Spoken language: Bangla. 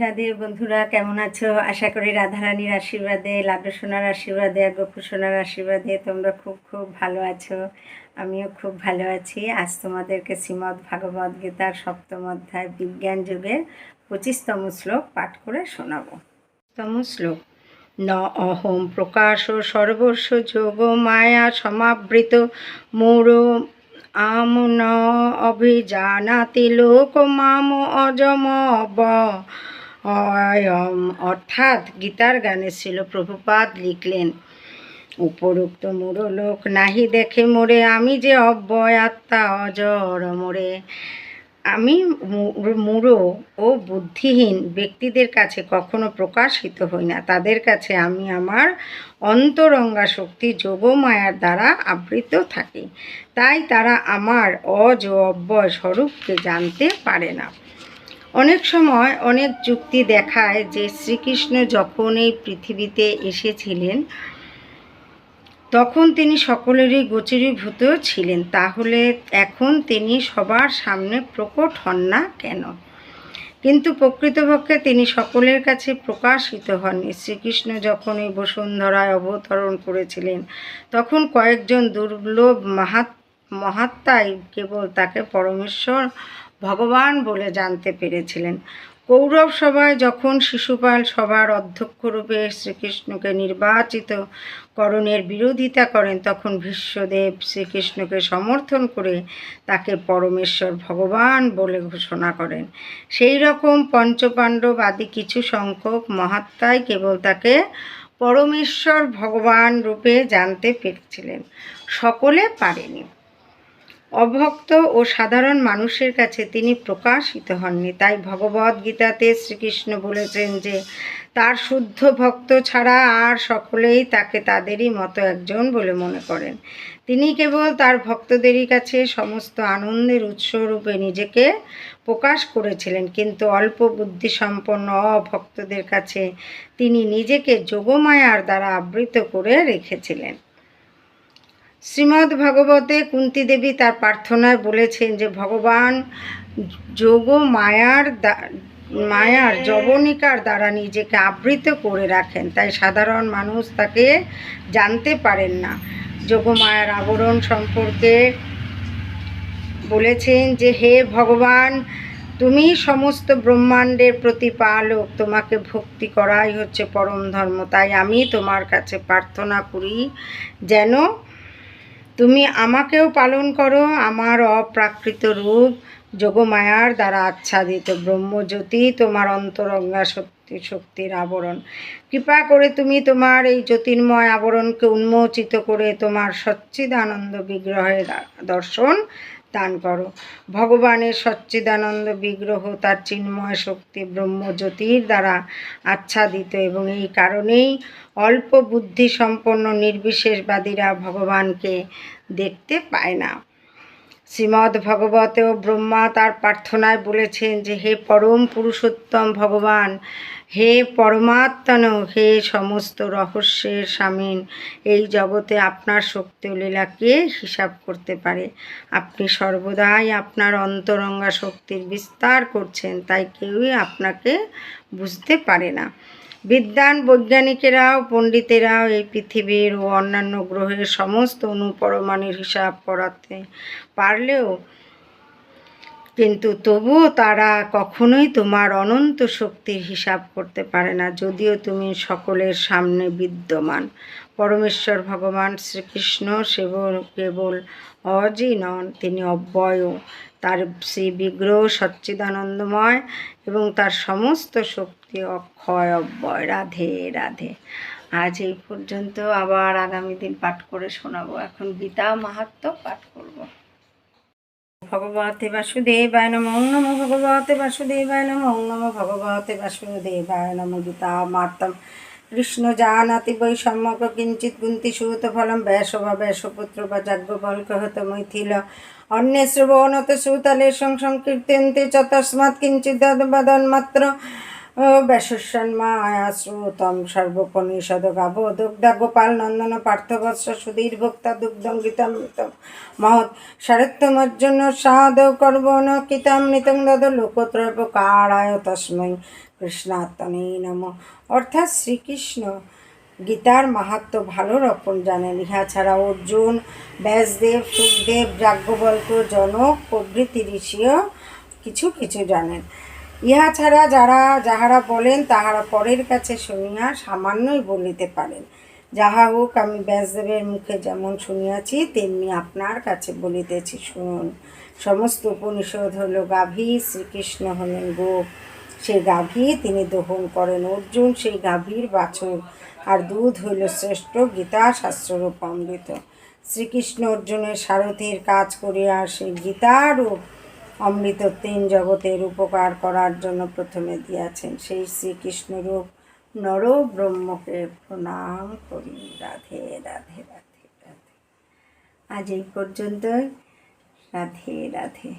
রাধে বন্ধুরা, কেমন আছো? আশা করি রাধারানীর আশীর্বাদে, লাড্ডু সোনার আশীর্বাদে আর গোপু সোনার আশীর্বাদে তোমরা খুব খুব ভালো আছো। আমিও খুব ভালো আছি। আজ তোমাদেরকে শ্রীমদ্ ভাগবত গীতার 7ম অধ্যায় বিজ্ঞান যুগের 25তম শ্লোক পাঠ করে শোনাবো। তম শ্লোক। ন অহম প্রকাশ সর্বস্ব যোগ মায়া সমাবৃত মোর আম ন অভিজানাতি লোক মাম অজম অর্থাৎ গীতার গানে ছিল প্রভুপাদ লিখলেন, উপরোক্ত মূঢ়লোক নাহি দেখে মোরে, আমি যে অব্যয় আত্মা অজর মোরে। আমি মূঢ় ও বুদ্ধিহীন ব্যক্তিদের কাছে কখনো প্রকাশিত হই না। তাদের কাছে আমি আমার অন্তরঙ্গা শক্তি যোগমায়ার দ্বারা আবৃত থাকি, তাই তারা আমার অজ ও অব্যয় স্বরূপকে জানতে পারে না। অনেক সময় অনেক যুক্তি দেখায় যে শ্রীকৃষ্ণ যখন এই পৃথিবীতে এসেছিলেন তখন তিনি সকলেরই গোচরীভূত ছিলেন, তাহলে এখন তিনি সবার সামনে প্রকট হন না কেন? কিন্তু প্রকৃতপক্ষে তিনি সকলের কাছে প্রকাশিত হননি। শ্রীকৃষ্ণ যখন এই বসুন্ধরায় অবতরণ করেছিলেন তখন কয়েকজন দুর্লভ মহাত্মাই কেবল তাকে পরমেশ্বর ভগবান বলে জানতে পেরেছিলেন। কৌরব সভায় যখন শিশুপাল সভার অধ্যক্ষরূপে শ্রীকৃষ্ণকে নির্বাচিত করণের বিরোধিতা করেন তখন ভীষ্মদেব শ্রীকৃষ্ণকে সমর্থন করে তাকে পরমেশ্বর ভগবান বলে ঘোষণা করেন। সেই রকম পঞ্চপাণ্ডব আদি কিছু সংখ্যক মহাত্মাই কেবল তাকে পরমেশ্বর ভগবান রূপে জানতে পেরেছিলেন, সকলে পারেনি। অভক্ত ও সাধারণ মানুষের কাছে তিনি প্রকাশিত হননি। তাই ভগবদ গীতাতে শ্রীকৃষ্ণ বলেছেন যে তার শুদ্ধ ভক্ত ছাড়া আর সকলেই তাকে তাদেরই মতো একজন বলে মনে করেন। তিনি কেবল তার ভক্তদেরই কাছে সমস্ত আনন্দের উৎসরূপে নিজেকে প্রকাশ করেছিলেন, কিন্তু অল্প বুদ্ধিসম্পন্ন অভক্তদের কাছে তিনি নিজেকে যোগমায়ার দ্বারা আবৃত করে রেখেছিলেন। শ্রীমদ্ ভাগবতে কুন্তী দেবী তার প্রার্থনায় বলেছেন যে ভগবান যোগ মায়ার যবনিকার দ্বারা নিজেকে আবৃত করে রাখেন, তাই সাধারণ মানুষ তাকে জানতে পারেন না। যোগমায়ার আবরণ সম্পর্কে বলেছেন যে হে ভগবান, তুমি সমস্ত ব্রহ্মাণ্ডের প্রতিপালক, তোমাকে ভক্তি করাই হচ্ছে পরম ধর্ম। তাই আমি তোমার কাছে প্রার্থনা করি যেন তুমি আমাকেও পালন করো। আমার অপ্রাকৃত রূপ যোগমায়ার দ্বারা আচ্ছাদিত ব্রহ্মজ্যোতি তোমার অন্তরঙ্গা শক্তির আবরণ। কৃপা করে তুমি তোমার এই জ্যোতির্ময় আবরণকে উন্মোচিত করে তোমার সচ্চিদানন্দ বিগ্রহের দর্শন দান করো। ভগবানের সচ্চিদানন্দ বিগ্রহ তার চিন্ময় শক্তি ব্রহ্মজ্যোতির দ্বারা আচ্ছাদিত এবং এই কারণেই অল্প বুদ্ধি সম্পন্ন নির্বিশেষবাদীরা ভগবানকে দেখতে পায় না। শ্রীমদ্ ভগবতেও ব্রহ্মা তার প্রার্থনায় বলেছেন যে হে পরম পুরুষোত্তম ভগবান, হে পরমাত্মন, হে সমস্ত রহস্যের স্বামীন, এই জগতে আপনার শক্তি ও লীলাকে হিসাব করতে পারে। আপনি সর্বদাই আপনার অন্তরঙ্গা শক্তির বিস্তার করছেন, তাই কেউই আপনাকে বুঝতে পারে না। বিদ্বান বৈজ্ঞানিকেরাও পণ্ডিতেরাও এই পৃথিবীর ও অন্যান্য গ্রহের সমস্ত অনুপরমাণুর হিসাব করাতে পারলেও কিন্তু তবুও তারা কখনোই তোমার অনন্ত শক্তির হিসাব করতে পারে না, যদিও তুমি সকলের সামনে বিদ্যমান। পরমেশ্বর ভগবান শ্রীকৃষ্ণ কেবল অজই নন, তিনি অব্যয়ও। তার শ্রী বিগ্রহ সচ্চিদানন্দময় এবং তার সমস্ত শক্তি অক্ষয় অব্যয়। রাধে রাধে। আজ এই পর্যন্ত, আবার আগামী দিন পাঠ করে শোনাবো। এখন গীতা মাহাত্ম্য পাঠ করব। ভগবতে বাসুদেবায় নমঃ। ওং নমো ভগবতে বাসুদেবায় নমঃ। ওং নমো ভগবতে বাসুদেবায় নমঃ। গীতা মাহাত্ম্যম। কৃষ্ণ জানাতি বৈ সম্যক কিঞ্চিৎ গুন্তি সুহৃত ফলম ব্যাস বা ব্যাসপুত্র বা যাজ্ঞবল্ক্য হত মৈথিল অন্যে শ্রবণত সুতলে সংকীর্তন্তে চ তস্মাৎ কিঞ্চিৎ বদন্মাত্র ও ব্যাসস্বন্মা আয়াশ্রুতম সর্বপনিষদ গাব দুগ্ধা গোপাল নন্দন পার্থবৎস সুধীর ভোক্তা দুগ্ধঙ্গিতামৃতম মহৎ শরত্তমর্জুন সাধৌ কর্বণ কৃতামৃতং দদ লোকত্রয়পকারায় তস্मै কৃষ্ণাত্মনে নমঃ। অর্থাৎ শ্রীকৃষ্ণ গীতার মাহাত্ম্য ভালো রকম জানেন। ইহা ছাড়া অর্জুন, ব্যাসদেব, সুখদেব, যাজ্ঞবল্ক্য, জনক প্রভৃতি ঋষিও কিছু কিছু জানেন। ইহা ছাড়া যাহারা বলেন তাহারা পরের কাছে শুনিয়া সামান্যই বলিতে পারেন। যাহা হোক, আমি ব্যাসদেবের মুখে যেমন শুনিয়াছি তেমনি আপনার কাছে বলিতেছি, শুনুন। সমস্ত উপনিষদ হল গাভী, শ্রীকৃষ্ণ হলেন গোপ। সেই গাভী তিনি দহন করেন, অর্জুন সেই গাভীর বাছুর, আর দুধ হইল শ্রেষ্ঠ গীতা শাস্ত্ররূপ অমৃত। শ্রীকৃষ্ণ অর্জুনের সারথীর কাজ করিয়া সেই গীতারূপ অমৃত তিন জগতের উপকার করার জন্য প্রথমে দিয়াছেন। সেই শ্রীকৃষ্ণরূপ নর ব্রহ্মকে প্রণাম করি। রাধে রাধে রাধে রাধে। আজ এই পর্যন্তই। রাধে রাধে।